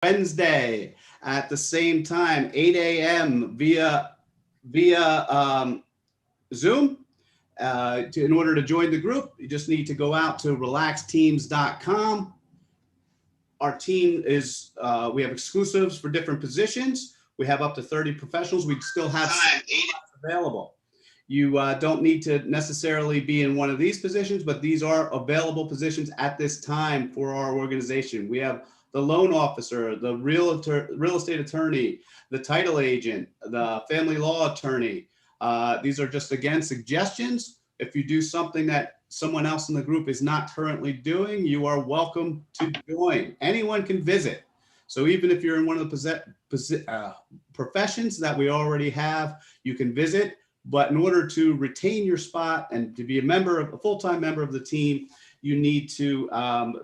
Wednesday at the same time, 8 a.m. via Zoom. In order to join the group, you just need to go out to relaxteams.com. Our team is, we have exclusives for different positions. We have up to 30 professionals. We still have available. You don't need to necessarily be in one of these positions, but these are available positions at this time for our organization. We have the loan officer, the real estate attorney, the title agent, the family law attorney. These are just, again, suggestions. If you do something that someone else in the group is not currently doing, you are welcome to join. Anyone can visit. So even if you're in one of the professions that we already have, you can visit. But in order to retain your spot and to be a full-time member of the team, you need to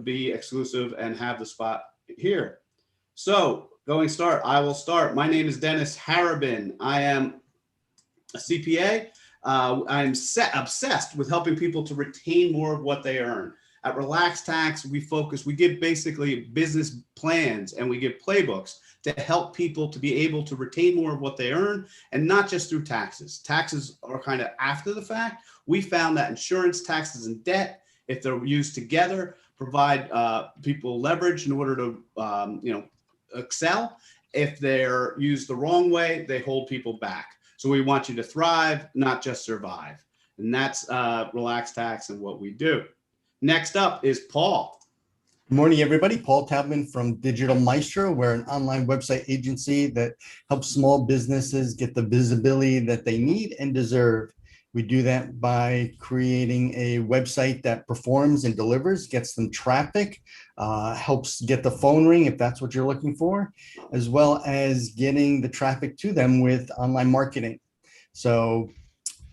be exclusive and have the spot here. So I will start. My name is Dennis Harabin. I am a CPA. I'm obsessed with helping people to retain more of what they earn. At Relax Tax, we give basically business plans and we give playbooks to help people to be able to retain more of what they earn, and not just through taxes. Taxes are kind of after the fact. We found that insurance, taxes, and debt, if they're used together, provide people leverage in order to excel. If they're used the wrong way, they hold people back. So we want you to thrive, not just survive. And that's Relax Tax and what we do. Next up is Paul. Good morning, everybody. Paul Taubman from Digital Maestro. We're an online website agency that helps small businesses get the visibility that they need and deserve. We do that by creating a website that performs and delivers, gets them traffic, helps get the phone ring if that's what you're looking for, as well as getting the traffic to them with online marketing. So,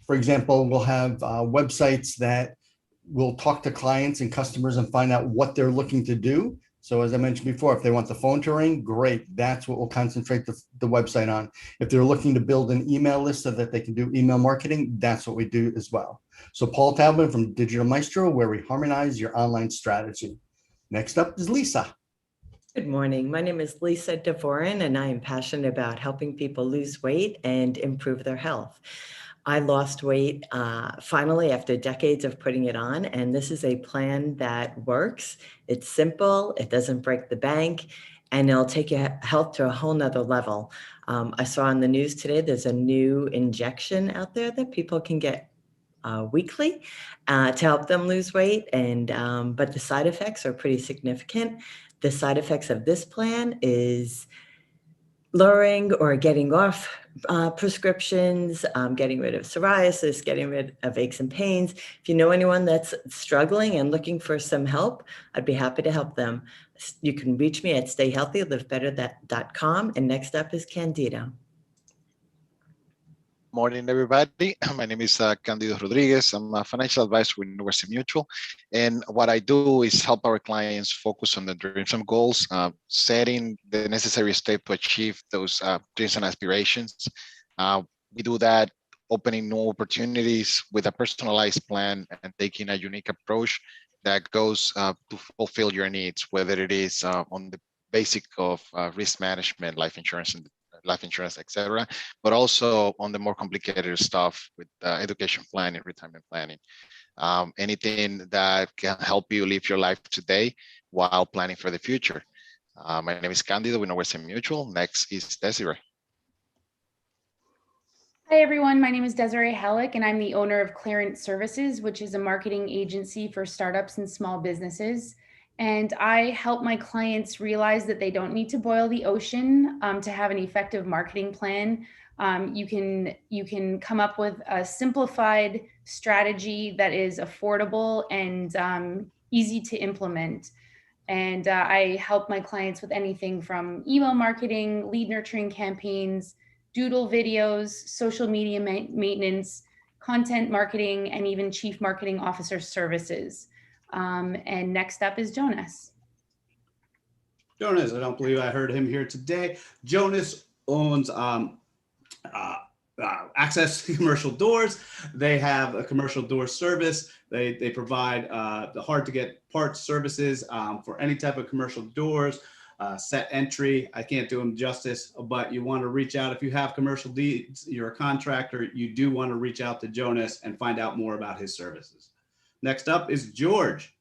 for example, we'll have websites that we'll talk to clients and customers and find out what they're looking to do. So as I mentioned before, if they want the phone to ring, great. That's what we'll concentrate the website on. If they're looking to build an email list so that they can do email marketing, that's what we do as well. So Paul Taubman from Digital Maestro, where we harmonize your online strategy. Next up is Lisa. Good morning. My name is Lisa Devorin, and I am passionate about helping people lose weight and improve their health. I lost weight finally after decades of putting it on, and this is a plan that works. It's simple, it doesn't break the bank, and it'll take your health to a whole nother level. I saw on the news today, there's a new injection out there that people can get weekly to help them lose weight, and but the side effects are pretty significant. The side effects of this plan is lowering or getting off prescriptions, getting rid of psoriasis, getting rid of aches and pains. If you know anyone that's struggling and looking for some help, I'd be happy to help them. You can reach me at stayhealthylivebetterthat.com. And next up is Candido. Morning, everybody. My name is Candido Rodriguez. I'm a financial advisor with University Mutual. And what I do is help our clients focus on the dreams and goals, setting the necessary step to achieve those dreams and aspirations. We do that opening new opportunities with a personalized plan and taking a unique approach that goes to fulfill your needs, whether it is on the basic of risk management, life insurance, etc., but also on the more complicated stuff with education planning, retirement planning, anything that can help you live your life today while planning for the future. My name is Candido with Western Mutual. Next is Desiree. Hi, everyone. My name is Desiree Halleck, and I'm the owner of Clarence Services, which is a marketing agency for startups and small businesses. And I help my clients realize that they don't need to boil the ocean to have an effective marketing plan. You can come up with a simplified strategy that is affordable and easy to implement. And I help my clients with anything from email marketing, lead nurturing campaigns, doodle videos, social media maintenance, content marketing, and even chief marketing officer services. And next up is Jonas. Jonas, I don't believe I heard him here today. Jonas owns Access Commercial Doors. They have a commercial door service. They provide the hard to get parts services for any type of commercial doors. set entry. I can't do them justice, but you want to reach out. If you have commercial deeds, you're a contractor, you do want to reach out to Jonas and find out more about his services. Next up is George.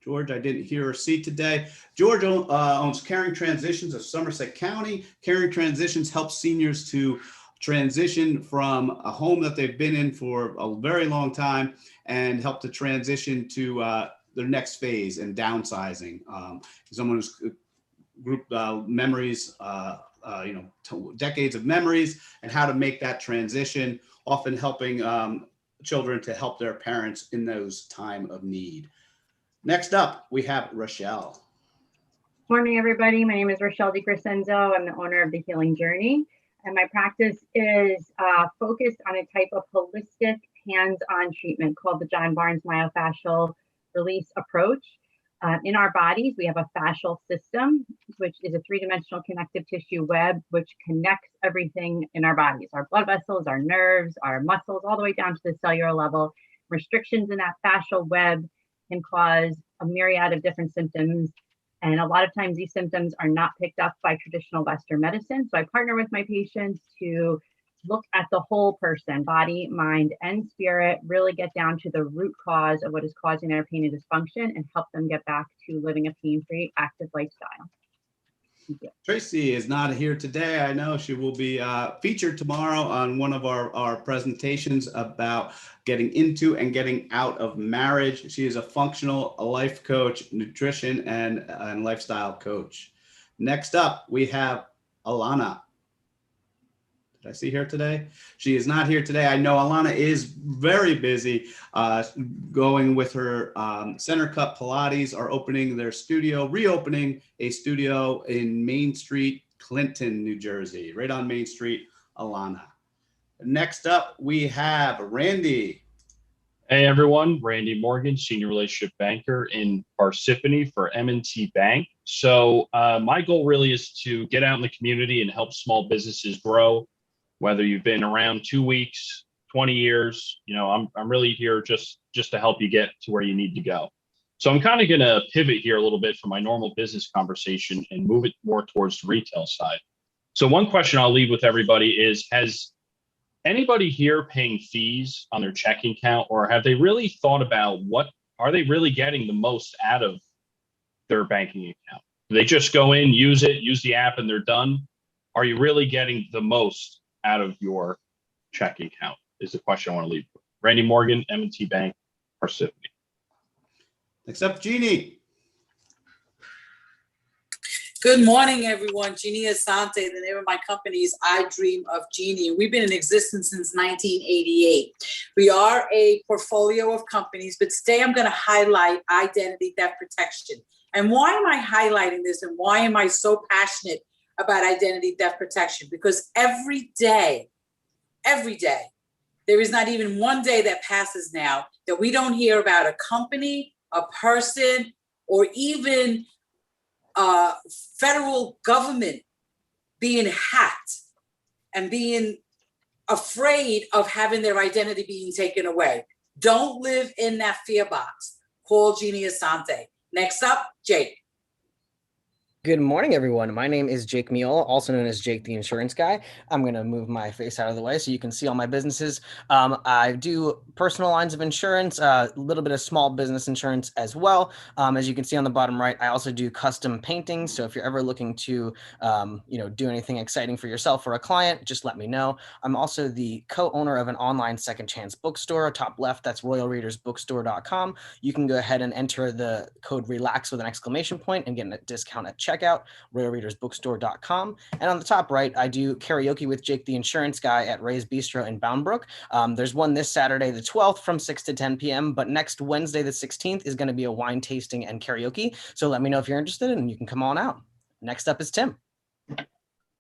George, I didn't hear or see today. George owns Caring Transitions of Somerset County. Caring Transitions helps seniors to transition from a home that they've been in for a very long time and help to transition to their next phase and downsizing. Someone who's group memories, decades of memories, and how to make that transition, often helping children to help their parents in those time of need. Next up, we have Rochelle. Morning, everybody. My name is Rochelle DiCrescenzo. I'm the owner of The Healing Journey, and my practice is focused on a type of holistic hands-on treatment called the John Barnes Myofascial Release Approach. In our bodies, we have a fascial system, which is a three-dimensional connective tissue web, which connects everything in our bodies, our blood vessels, our nerves, our muscles, all the way down to the cellular level. Restrictions in that fascial web can cause a myriad of different symptoms. And a lot of times these symptoms are not picked up by traditional Western medicine. So I partner with my patients to look at the whole person, body, mind, and spirit, really get down to the root cause of what is causing their pain and dysfunction and help them get back to living a pain-free, active lifestyle. Tracy is not here today. I know she will be featured tomorrow on one of our presentations about getting into and getting out of marriage. She is a functional life coach, nutrition, and lifestyle coach. Next up, we have Alana. Did I see her today? She is not here today. I know Alana is very busy going with her Center Cut Pilates, are opening their studio, reopening a studio in Main Street, Clinton, New Jersey, right on Main Street, Alana. Next up, we have Randy. Hey everyone, Randy Morgan, Senior Relationship Banker in Parsippany for M&T Bank. So my goal really is to get out in the community and help small businesses grow. Whether you've been around 2 weeks, 20 years, I'm really here just to help you get to where you need to go. So I'm kind of going to pivot here a little bit from my normal business conversation and move it more towards the retail side. So one question I'll leave with everybody is, has anybody here paying fees on their checking account, or have they really thought about what are they really getting the most out of their banking account? Do they just go in, use the app, and they're done? Are you really getting the most out of your checking account is the question I want to leave with. Randy Morgan, M&T Bank, Parsippany. Next up, Jeannie. Good morning, everyone. Jeannie Asante, the name of my company is I Dream of Jeannie. We've been in existence since 1988. We are a portfolio of companies, but today I'm going to highlight identity theft protection. And why am I highlighting this, and why am I so passionate about identity theft protection? Because every day, there is not even one day that passes now that we don't hear about a company, a person, or even federal government being hacked and being afraid of having their identity being taken away. Don't live in that fear box. Call Jeannie Asante. Next up, Jake. Good morning, everyone. My name is Jake Miola, also known as Jake the Insurance Guy. I'm going to move my face out of the way so you can see all my businesses. I do personal lines of insurance, a little bit of small business insurance as well. As you can see on the bottom right, I also do custom painting. So if you're ever looking to, do anything exciting for yourself or a client, just let me know. I'm also the co-owner of an online second chance bookstore. Top left, that's royalreadersbookstore.com. You can go ahead and enter the code RELAX with an exclamation point and get a discount at checkout, royalreadersbookstore.com. And on the top right, I do karaoke with Jake the Insurance Guy at Ray's Bistro in Bound Brook. There's one this Saturday, the 12th from 6 to 10 p.m. But next Wednesday, the 16th is going to be a wine tasting and karaoke. So let me know if you're interested and you can come on out. Next up is Tim.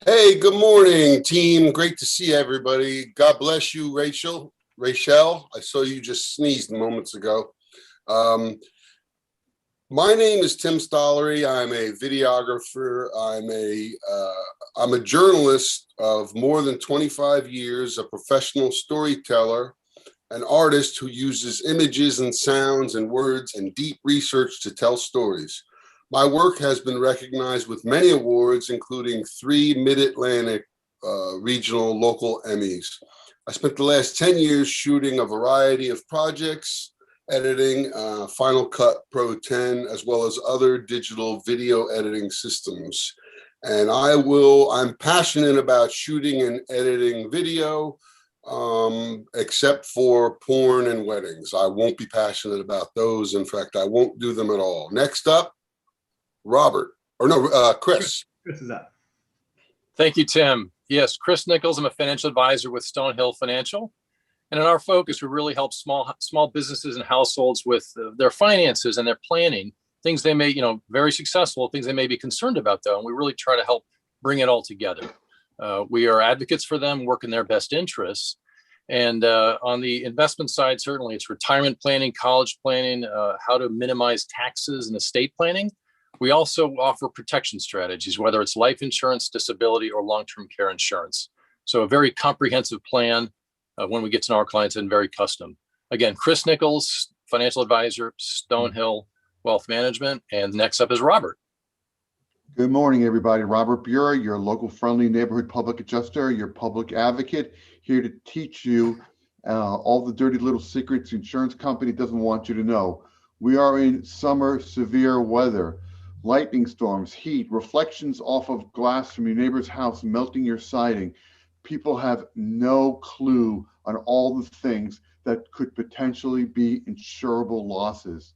Hey, good morning, team. Great to see everybody. God bless you, Rachel. I saw you just sneezed moments ago. My name is Tim Stollery. I'm a videographer. I'm a journalist of more than 25 years, a professional storyteller, an artist who uses images and sounds and words and deep research to tell stories. My work has been recognized with many awards, including 3 Mid-Atlantic regional local Emmys. I spent the last 10 years shooting a variety of projects, editing Final Cut Pro 10, as well as other digital video editing systems. And I'm passionate about shooting and editing video, except for porn and weddings. I won't be passionate about those. In fact, I won't do them at all. Next up, Chris. Chris is up. Thank you, Tim. Yes, Chris Nichols. I'm a financial advisor with Stonehill Financial. And in our focus, we really help small businesses and households with their finances and their planning, things they may, very successful, things they may be concerned about, though. And we really try to help bring it all together. We are advocates for them, work in their best interests. And on the investment side, certainly it's retirement planning, college planning, how to minimize taxes and estate planning. We also offer protection strategies, whether it's life insurance, disability, or long-term care insurance. So a very comprehensive plan when we get to know our clients and very custom. Again, Chris Nichols, financial advisor, Stonehill Wealth Management. And next up is Robert. Good morning, everybody. Robert Bura, your local friendly neighborhood public adjuster, your public advocate, here to teach you all the dirty little secrets the insurance company doesn't want you to know. We are in summer severe weather, lightning storms, heat, reflections off of glass from your neighbor's house melting your siding. People have no clue on all the things that could potentially be insurable losses.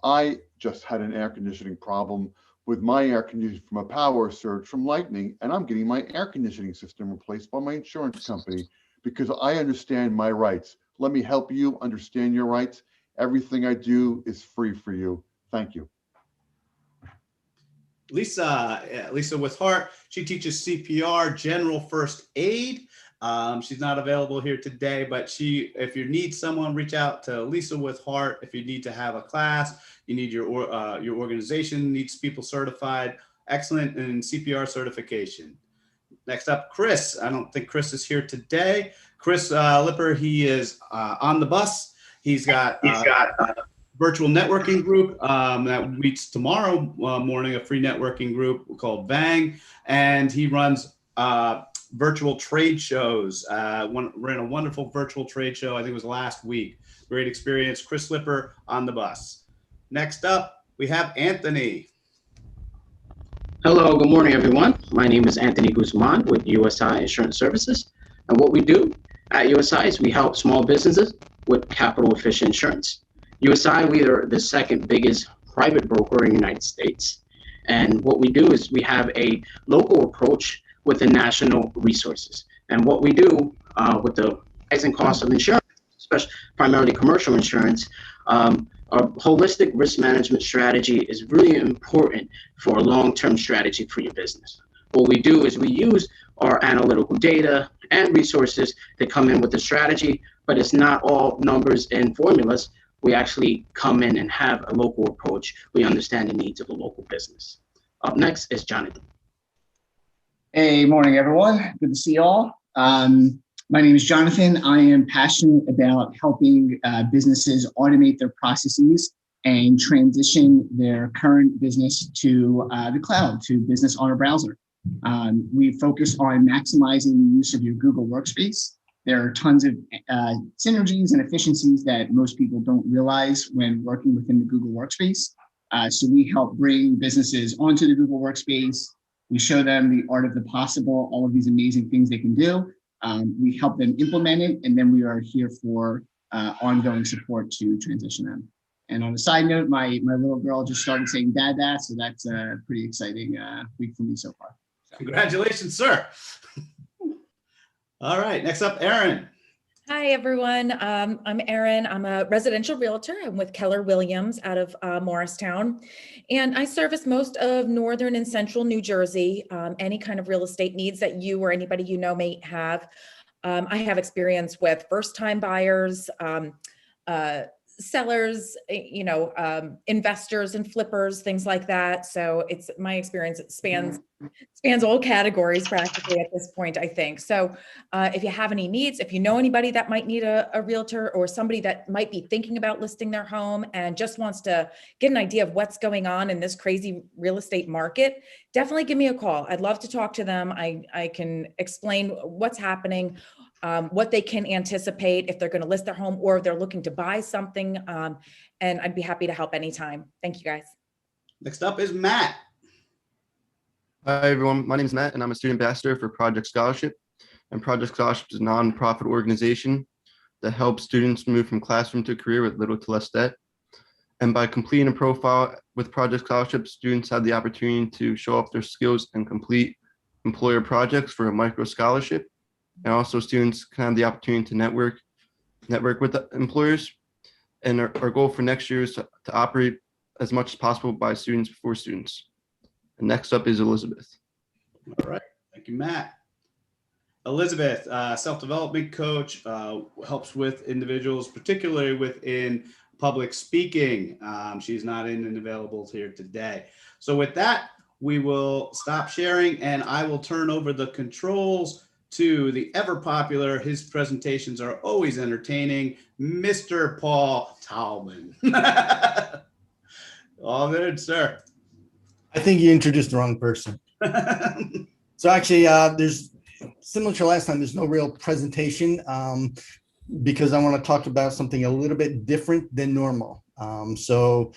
I just had an air conditioning problem with my air conditioning from a power surge from lightning, and I'm getting my air conditioning system replaced by my insurance company because I understand my rights. Let me help you understand your rights. Everything I do is free for you. Thank you. Lisa with Heart, she teaches CPR, general first aid. She's not available here today, but if you need someone, reach out to Lisa with Heart. If you need to have a class, you need your organization needs people certified, excellent in CPR certification. Next up, Chris. I don't think Chris is here today. Chris Lipper, he is on the bus. He's got virtual networking group that meets tomorrow morning, a free networking group called Bang, and he runs virtual trade shows. Ran a wonderful virtual trade show, I think it was last week. Great experience. Chris Lipper on the bus. Next up, we have Anthony. Hello, good morning, everyone. My name is Anthony Guzman with USI Insurance Services. And what we do at USI is we help small businesses with capital efficient insurance. USI, we are the second biggest private broker in the United States. And what we do is we have a local approach with the national resources. And what we do with the rising cost of insurance, especially primarily commercial insurance, our holistic risk management strategy is really important for a long-term strategy for your business. What we do is we use our analytical data and resources to come in with the strategy, but it's not all numbers and formulas. We actually come in and have a local approach. We understand the needs of the local business. Up next is Jonathan. Hey, morning, everyone. Good to see you all. My name is Jonathan. I am passionate about helping businesses automate their processes and transition their current business to the cloud, to business on a browser. We focus on maximizing the use of your Google Workspace. There are tons of synergies and efficiencies that most people don't realize when working within the Google Workspace. So we help bring businesses onto the Google Workspace. We show them the art of the possible, all of these amazing things they can do. We help them implement it, and then we are here for ongoing support to transition them. And on a side note, my little girl just started saying "dada," so that's a pretty exciting week for me so far. So. Congratulations, sir. All right, next up, Erin. Hi, everyone. I'm Erin. I'm a residential realtor. I'm with Keller Williams out of Morristown. And I service most of northern and central New Jersey, any kind of real estate needs that you or anybody you know may have. I have experience with first-time buyers, sellers, investors and flippers, things like that. So it's my experience, it spans all categories practically at this point, I think. So if you have any needs, if you know anybody that might need a realtor, or somebody that might be thinking about listing their home and just wants to get an idea of what's going on in this crazy real estate market, definitely give me a call. I'd love to talk to them. I can explain what's happening, what they can anticipate if they're going to list their home or if they're looking to buy something. And I'd be happy to help anytime. Thank you, guys. Next up is Matt. Hi, everyone. My name is Matt, and I'm a student ambassador for Project Scholarship. And Project Scholarship is a nonprofit organization that helps students move from classroom to career with little to less debt. And by completing a profile with Project Scholarship, students have the opportunity to show off their skills and complete employer projects for a micro scholarship. And also students can have the opportunity to network with the employers. And our goal for next year is to operate as much as possible by students for students. And next up is Elizabeth. All right, thank you, Matt. Elizabeth, self-development coach, helps with individuals, particularly within public speaking. She's not in and available here today. So with that, we will stop sharing and I will turn over the controls to the ever popular, his presentations are always entertaining, Mr. Paul Talman. All good, sir. I think you introduced the wrong person. So actually, there's similar to last time, there's no real presentation because I want to talk about something a little bit different than normal. So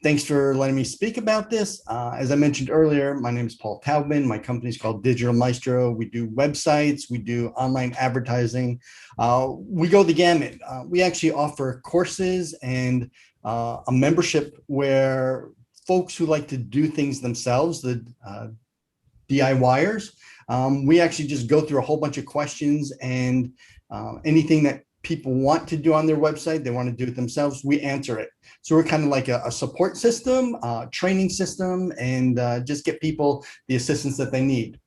thanks for letting me speak about this. As I mentioned earlier, my name is Paul Taubman. My company is called Digital Maestro. We do websites, we do online advertising. We go the gamut. We actually offer courses and a membership where folks who like to do things themselves, the DIYers, we actually just go through a whole bunch of questions and anything that people want to do on their website, they want to do it themselves, we answer it. So we're kind of like a support system, training system, and just get people the assistance that they need.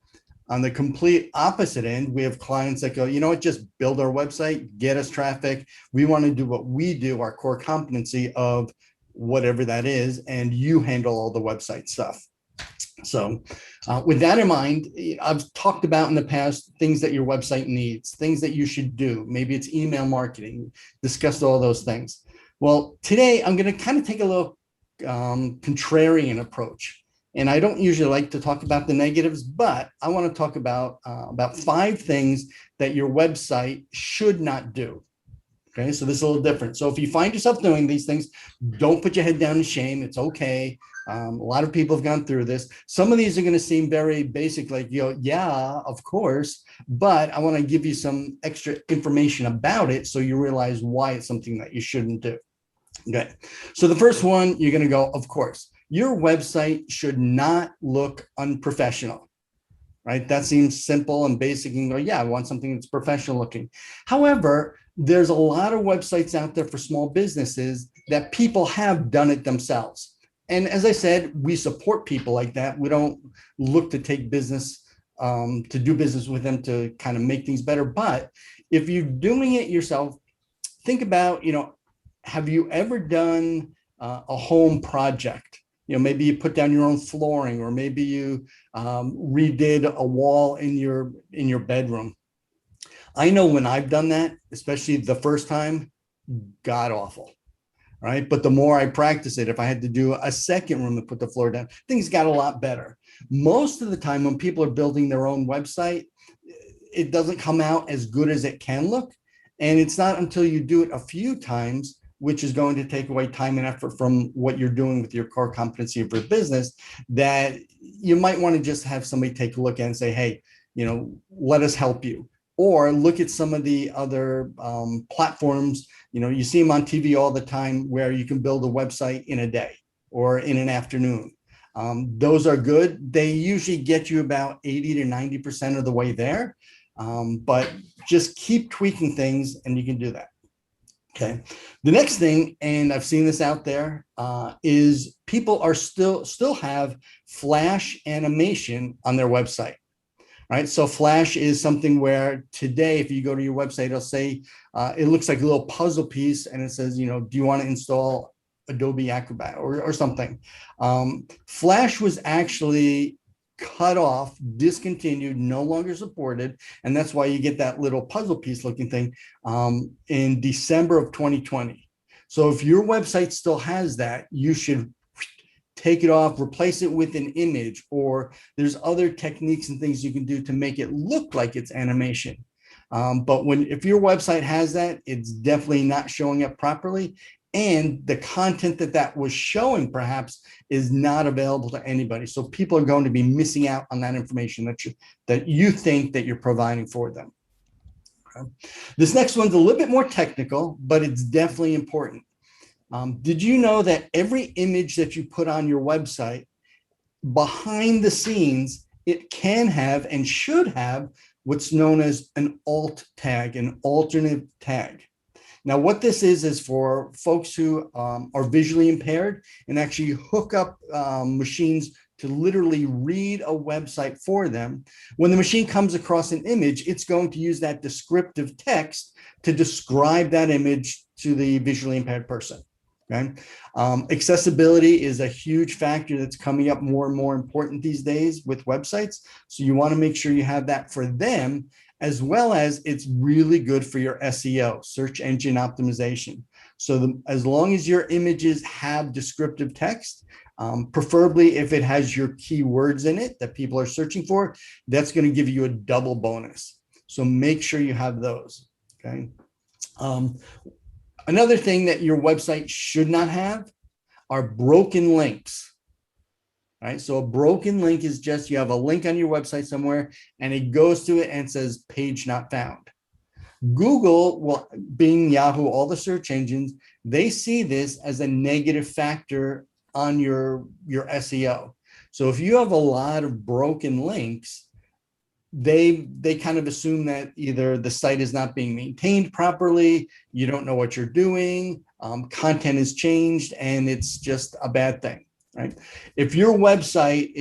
On the complete opposite end, we have clients that go, you know what, just build our website, get us traffic. We want to do what we do, our core competency of whatever that is, and you handle all the website stuff. So with that in mind, I've talked about in the past things that your website needs, things that you should do. Maybe it's email marketing, discussed all those things. Well, today I'm going to kind of take a little contrarian approach. And I don't usually like to talk about the negatives, but I want to talk about 5 things that your website should not do. Okay, so this is a little different. So if you find yourself doing these things, don't put your head down in shame. It's okay. A lot of people have gone through this. Some of these are going to seem very basic, like, yeah, of course, but I want to give you some extra information about it so you realize why it's something that you shouldn't do. Okay, so the first one, you're going to go, of course, your website should not look unprofessional, right? That seems simple and basic. You can go, yeah, I want something that's professional looking. However, there's a lot of websites out there for small businesses that people have done it themselves. And as I said, we support people like that. We don't look to take business, to do business with them to kind of make things better. But if you're doing it yourself, think about, have you ever done a home project? Maybe you put down your own flooring, or maybe you redid a wall in your bedroom. I know when I've done that, especially the first time, god awful, right? But the more I practice it, if I had to do a second room to put the floor down, things got a lot better. Most of the time when people are building their own website, it doesn't come out as good as it can look. And it's not until you do it a few times, which is going to take away time and effort from what you're doing with your core competency of your business, that you might want to just have somebody take a look at and say, hey, let us help you. Or look at some of the other platforms, you see them on TV all the time where you can build a website in a day or in an afternoon. Those are good. They usually get you about 80 to 90% of the way there, but just keep tweaking things and you can do that. Okay. The next thing, and I've seen this out there, is people are still have Flash animation on their website. right? So Flash is something where today, if you go to your website, it'll say, it looks like a little puzzle piece and it says, you know, do you want to install Adobe Acrobat or something? Flash was actually cut off, discontinued, no longer supported. And that's why you get that little puzzle piece looking thing in December of 2020. So if your website still has that, you should take it off, replace it with an image, or there's other techniques and things you can do to make it look like it's animation. But if your website has that, it's definitely not showing up properly. And the content that was showing perhaps is not available to anybody. So people are going to be missing out on that information that you think that you're providing for them. Okay. This next one's a little bit more technical, but it's definitely important. Did you know that every image that you put on your website, behind the scenes, it can have and should have what's known as an alt tag, an alternate tag? Now, what this is for folks who are visually impaired and actually hook up machines to literally read a website for them. When the machine comes across an image, it's going to use that descriptive text to describe that image to the visually impaired person. Okay. Accessibility is a huge factor that's coming up more and more important these days with websites. So you want to make sure you have that for them, as well as it's really good for your SEO, search engine optimization. So as long as your images have descriptive text, preferably if it has your keywords in it that people are searching for, that's going to give you a double bonus. So make sure you have those. Okay. Another thing that your website should not have are broken links. Right? So a broken link is just you have a link on your website somewhere and it goes to it and says page not found. Google, well, Bing, Yahoo, all the search engines, they see this as a negative factor on your SEO. So if you have a lot of broken links, they kind of assume that either the site is not being maintained properly, you don't know what you're doing, content has changed, and it's just a bad thing. Right? If your website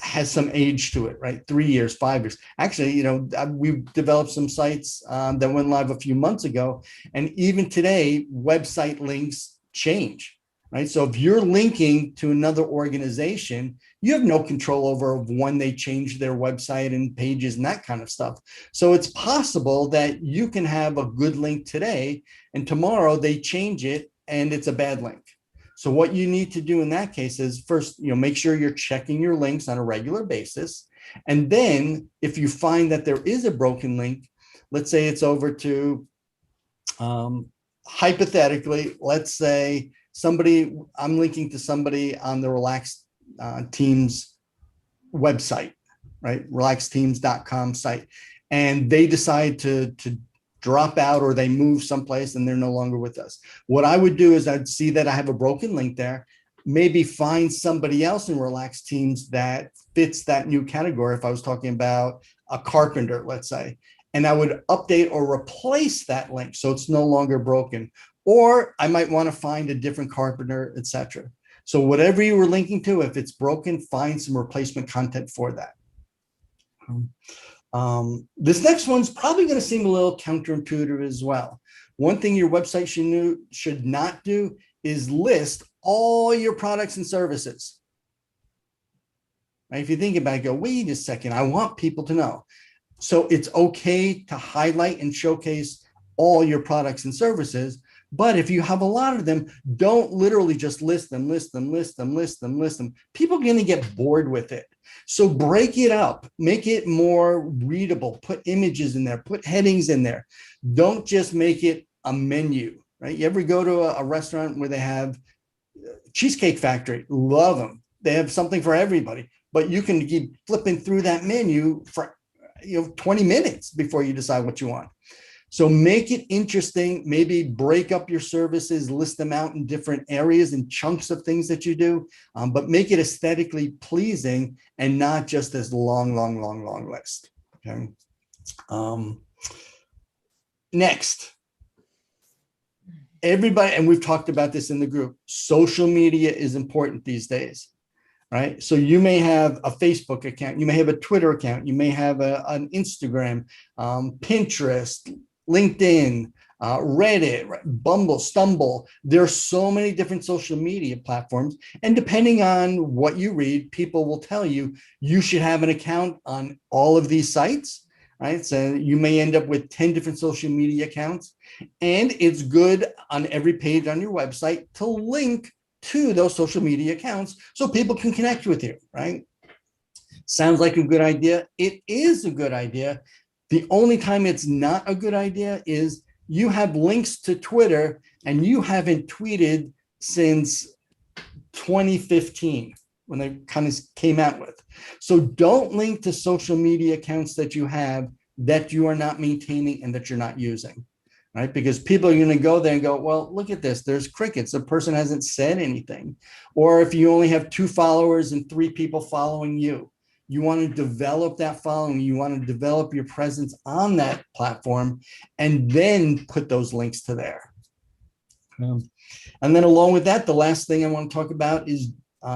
has some age to it, right? 3 years, 5 years. Actually, you know, we've developed some sites that went live a few months ago, and even today, website links change, right? So if you're linking to another organization, you have no control over when they change their website and pages and that kind of stuff. So it's possible that you can have a good link today, and tomorrow they change it and it's a bad link. So what you need to do in that case is first, you know, make sure you're checking your links on a regular basis. And then if you find that there is a broken link, let's say it's over to, hypothetically, let's say I'm linking to somebody on the Relax Teams website, right? relaxteams.com site. And they decide to drop out or they move someplace and they're no longer with us. What I would do is I'd see that I have a broken link there, maybe find somebody else in Relax Teams that fits that new category. If I was talking about a carpenter, let's say, and I would update or replace that link so it's no longer broken. Or I might want to find a different carpenter, etc. So whatever you were linking to, if it's broken, find some replacement content for that. This next one's probably going to seem a little counterintuitive as well. One thing your website should not do is list all your products and services. Right? If you think about it, go, wait a second, I want people to know. So it's okay to highlight and showcase all your products and services. But if you have a lot of them, don't literally just list them. People are going to get bored with it. So break it up, make it more readable, put images in there, put headings in there. Don't just make it a menu, right? You ever go to a restaurant where they have Cheesecake Factory? Love them. They have something for everybody, but you can keep flipping through that menu for 20 minutes before you decide what you want. So make it interesting, maybe break up your services, list them out in different areas and chunks of things that you do, but make it aesthetically pleasing and not just this long list. Okay. Next, everybody, and we've talked about this in the group, social media is important these days. right? So you may have a Facebook account, you may have a Twitter account, you may have an Instagram, Pinterest, LinkedIn, Reddit, Bumble, Stumble. There are so many different social media platforms. And depending on what you read, people will tell you, you should have an account on all of these sites, right? So you may end up with 10 different social media accounts. And it's good on every page on your website to link to those social media accounts so people can connect with you, right? Sounds like a good idea. It is a good idea. The only time it's not a good idea is you have links to Twitter and you haven't tweeted since 2015 when they kind of came out with. So don't link to social media accounts that you have that you are not maintaining and that you're not using, right? Because people are going to go there and go, well, look at this. There's crickets. The person hasn't said anything. Or if you only have 2 followers and 3 people following you, you want to develop that following. You want to develop your presence on that platform and then put those links to there. And then along with that, the last thing I want to talk about is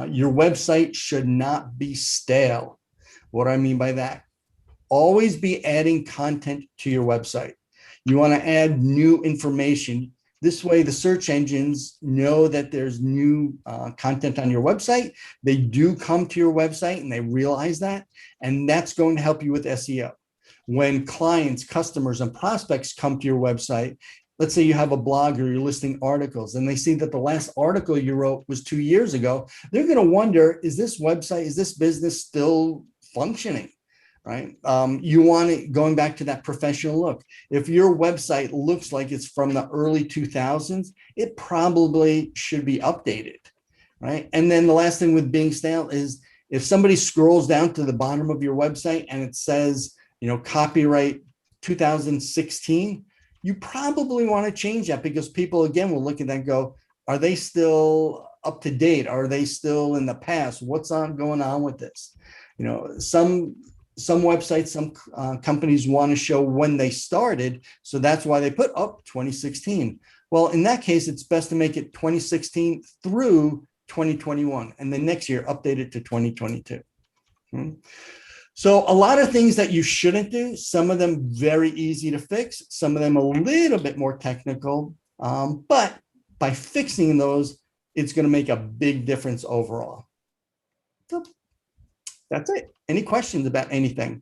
your website should not be stale. What do I mean by that? Always be adding content to your website. You want to add new information. This way, the search engines know that there's new content on your website. They do come to your website and they realize that, and that's going to help you with SEO. When clients, customers, and prospects come to your website, let's say you have a blog or you're listing articles and they see that the last article you wrote was 2 years ago, they're going to wonder, is this website, is this business still functioning? Right? You want it going back to that professional look. If your website looks like it's from the early 2000s, it probably should be updated, right? And then the last thing with being stale is if somebody scrolls down to the bottom of your website and it says, you know, copyright 2016, you probably want to change that because people, again, will look at that and go, are they still up to date? Are they still in the past? What's going on with this? You know, some websites, some companies want to show when they started. So that's why they put up 2016. Well, in that case, it's best to make it 2016 through 2021. And then next year, update it to 2022. So a lot of things that you shouldn't do, some of them very easy to fix, some of them a little bit more technical. But by fixing those, it's going to make a big difference overall. So that's it. Any questions about anything?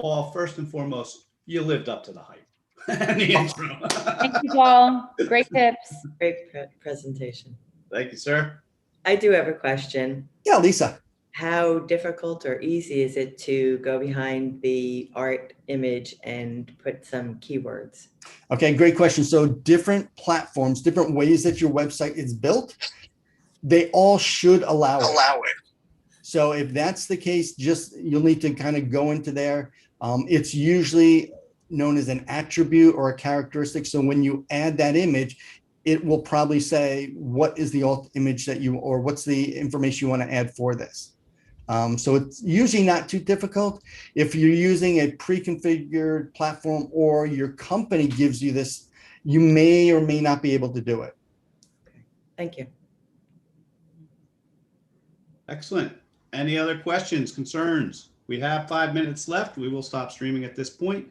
Paul, first and foremost, you lived up to the hype. The intro. Thank you, Paul. Great tips. Great presentation. Thank you, sir. I do have a question. Yeah, Lisa. How difficult or easy is it to go behind the art image and put some keywords? Okay, great question. So different platforms, different ways that your website is built, they all should allow it. So if that's the case, you'll need to kind of go into there. It's usually known as an attribute or a characteristic. So when you add that image, it will probably say, what is the alt image that or what's the information you want to add for this? So it's usually not too difficult. If you're using a pre-configured platform or your company gives you this, you may or may not be able to do it. Okay. Thank you. Excellent. Any other questions, concerns? We have 5 minutes left. We will stop streaming at this point.